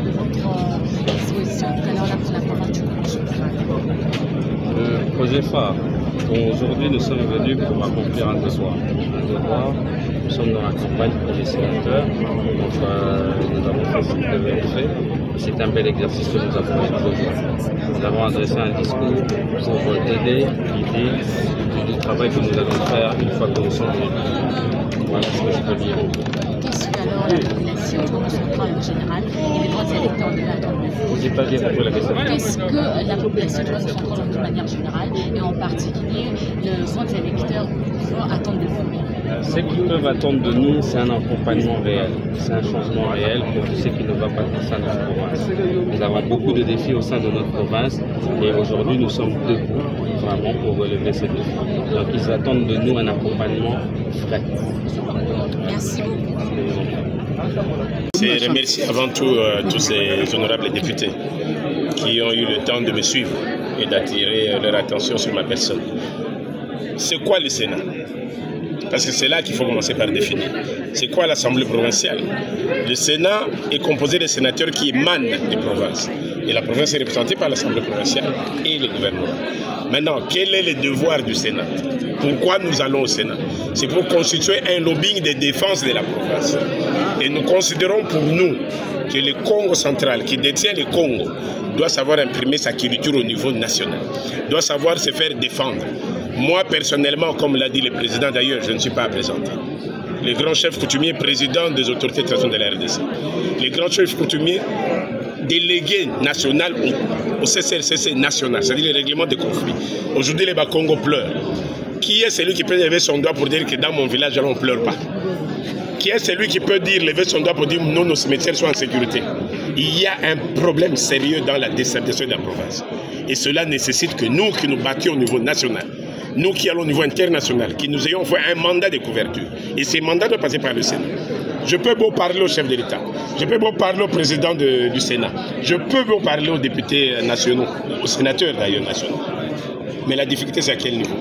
de votre exposition tout à l'heure là pour la province du Congo central? Le projet phare. Aujourd'hui, nous sommes venus pour accomplir un devoir. Nous sommes dans la campagne pour les sénateurs. Donc, nous avons fait ce qui devait être fait. C'est un bel exercice que nous avons fait aujourd'hui. Nous avons adressé un discours pour aider l'idée du travail que nous allons faire une fois que nous sommes venus. Voilà ce que je peux dire. Qu'est-ce que alors la population Congo central en général et les droits électeurs de l'attente de vous? J'ai pas bien compris la question. Qu'est-ce que la population Congo central de manière générale et en particulier les droits électeurs vont attendre de vous? Ce qu'ils peuvent attendre de nous, c'est un accompagnement réel, c'est un changement réel pour tout ce qui ne va pas dans ça notre province. Nous avons beaucoup de défis au sein de notre province et aujourd'hui nous sommes debout vraiment pour relever ces défis. Donc ils attendent de nous un accompagnement frais. Merci beaucoup. Je remercie avant tout tous ces honorables députés qui ont eu le temps de me suivre et d'attirer leur attention sur ma personne. C'est quoi le Sénat? Parce que c'est là qu'il faut commencer par définir. C'est quoi l'Assemblée provinciale? Le Sénat est composé de sénateurs qui émanent des provinces. Et la province est représentée par l'Assemblée provinciale et le gouvernement. Maintenant, quel est le devoir du Sénat? Pourquoi nous allons au Sénat? C'est pour constituer un lobbying de défense de la province. Et nous considérons pour nous que le Congo central, qui détient le Congo, doit savoir imprimer sa culture au niveau national, doit savoir se faire défendre. Moi, personnellement, comme l'a dit le président d'ailleurs, je ne suis pas à présenter. Le grand chef coutumier, président des autorités traditionnelles de la RDC. Le grand chef coutumier, délégué national au CCRCC national, c'est-à-dire le règlement des conflits. Aujourd'hui, les Bakongo pleurent. Qui est celui qui peut lever son doigt pour dire que dans mon village, on ne pleure pas? Qui est celui qui peut lever son doigt pour dire non, nos cimetières sont en sécurité? Il y a un problème sérieux dans la désertification de la province. Et cela nécessite que nous, qui nous battions au niveau national, nous qui allons au niveau international, qui nous ayons fait un mandat de couverture. Et ces mandats doivent passer par le Sénat. Je peux beau parler au chef de l'État, je peux beau parler au président du Sénat, je peux beau parler aux députés nationaux, aux sénateurs d'ailleurs nationaux. Mais la difficulté, c'est à quel niveau?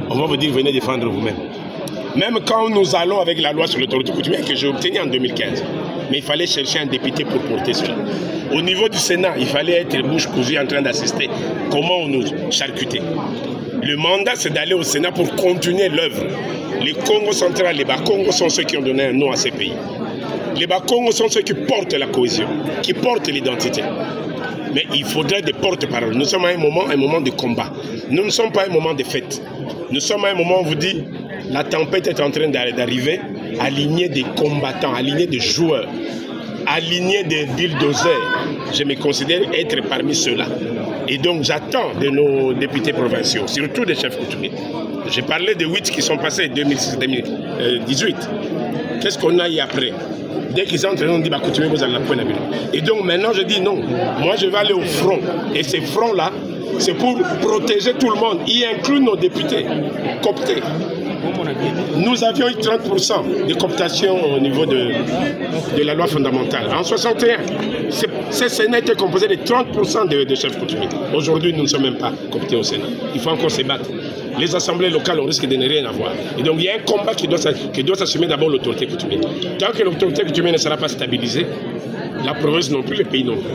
On va vous dire, venez défendre vous-même. Même quand nous allons avec la loi sur l'autorité coutumière que j'ai obtenue en 2015, mais il fallait chercher un député pour porter cela. Au niveau du Sénat, il fallait être bouche cousue en train d'assister. Comment on nous charcutait? Le mandat, c'est d'aller au Sénat pour continuer l'œuvre. Les Congo central, les Bakongo sont ceux qui ont donné un nom à ces pays. Les Bakongo sont ceux qui portent la cohésion, qui portent l'identité. Mais il faudrait des porte-paroles. Nous sommes à un moment de combat. Nous ne sommes pas à un moment de fête. Nous sommes à un moment où on vous dit, la tempête est en train d'arriver, aligner des combattants, aligner des joueurs, aligner des bulldozers. Je me considère être parmi ceux-là. Et donc j'attends de nos députés provinciaux, surtout des chefs coutumiers. J'ai parlé de 8 qui sont passés en 2018. Qu'est-ce qu'on a eu après? Dès qu'ils entrent, on dit, bah, coutumier, vous allez la pointe. Et donc maintenant je dis non, moi je vais aller au front. Et ces fronts-là, c'est pour protéger tout le monde, y inclut nos députés cooptés. Nous avions eu 30% de cooptation au niveau de la loi fondamentale. En 61, ce Sénat était composé de 30% de chefs coutumiers. Aujourd'hui, nous ne sommes même pas cooptés au Sénat. Il faut encore se battre. Les assemblées locales, on risque de ne rien avoir. Et donc, il y a un combat qui doit s'assumer d'abord l'autorité coutumière. Tant que l'autorité coutumière ne sera pas stabilisée, la province non plus, le pays non plus.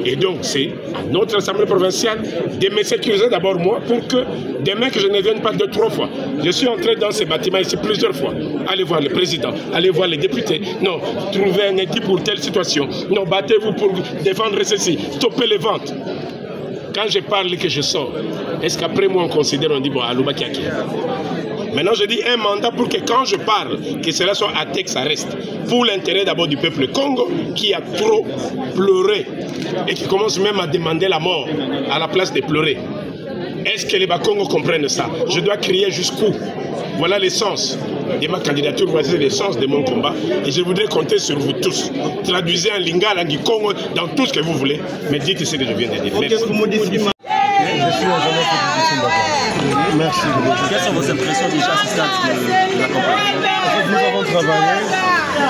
Et donc, c'est à notre assemblée provinciale de me sécuriser d'abord moi pour que demain que je ne vienne pas 2-3 fois. Je suis entré dans ces bâtiments ici plusieurs fois. Allez voir le président, allez voir les députés. Non, trouvez un équipe pour telle situation. Non, battez-vous pour défendre ceci. Stoppez les ventes. Quand je parle que je sors, est-ce qu'après moi on considère, on dit, bon, Alouba Kiaki. Maintenant, je dis un mandat pour que quand je parle, que cela soit acté, que ça reste. Pour l'intérêt d'abord du peuple Congo, qui a trop pleuré et qui commence même à demander la mort à la place de pleurer. Est-ce que les Bakongo comprennent ça? Je dois crier jusqu'où? Voilà l'essence de ma candidature, voici l'essence de mon combat. Et je voudrais compter sur vous tous. Traduisez en lingala, en Congo, dans tout ce que vous voulez. Mais dites ce que je viens de dire. Merci. Merci. Quelles sont vos impressions déjà à ce stade de la campagne? Nous avons travaillé,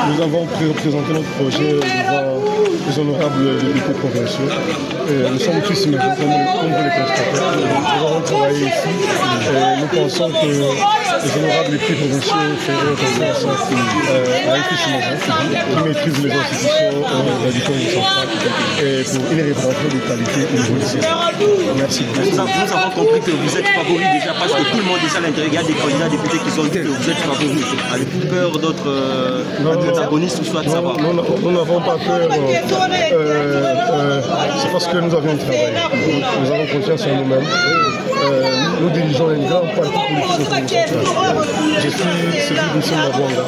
nous avons présenté notre projet devant les honorables députés provinciaux. Nous sommes tous immigrés, comme vous le constatez. Nous avons travaillé ici et nous pensons que les honorables députés provinciaux feraient confiance à un fils qui maîtrise les institutions du Congo central et pour une représentation de qualité et de politique. Merci beaucoup. Nous avons compris que vous êtes favoris déjà parce que tout le monde déjà à l'intérieur, il y a des candidats députés qui sont dit que vous êtes favoris. Avez-vous peur d'autres protagonistes ou soit de savoir? Nous n'avons pas peur. C'est parce que nous avions travaillé. Nous avons confiance en nous-mêmes. Nous dirigeons un grand parti politique au Congo central. Je suis celui de Mabwanga,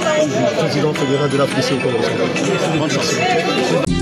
président fédéral de la FDC au Congo central.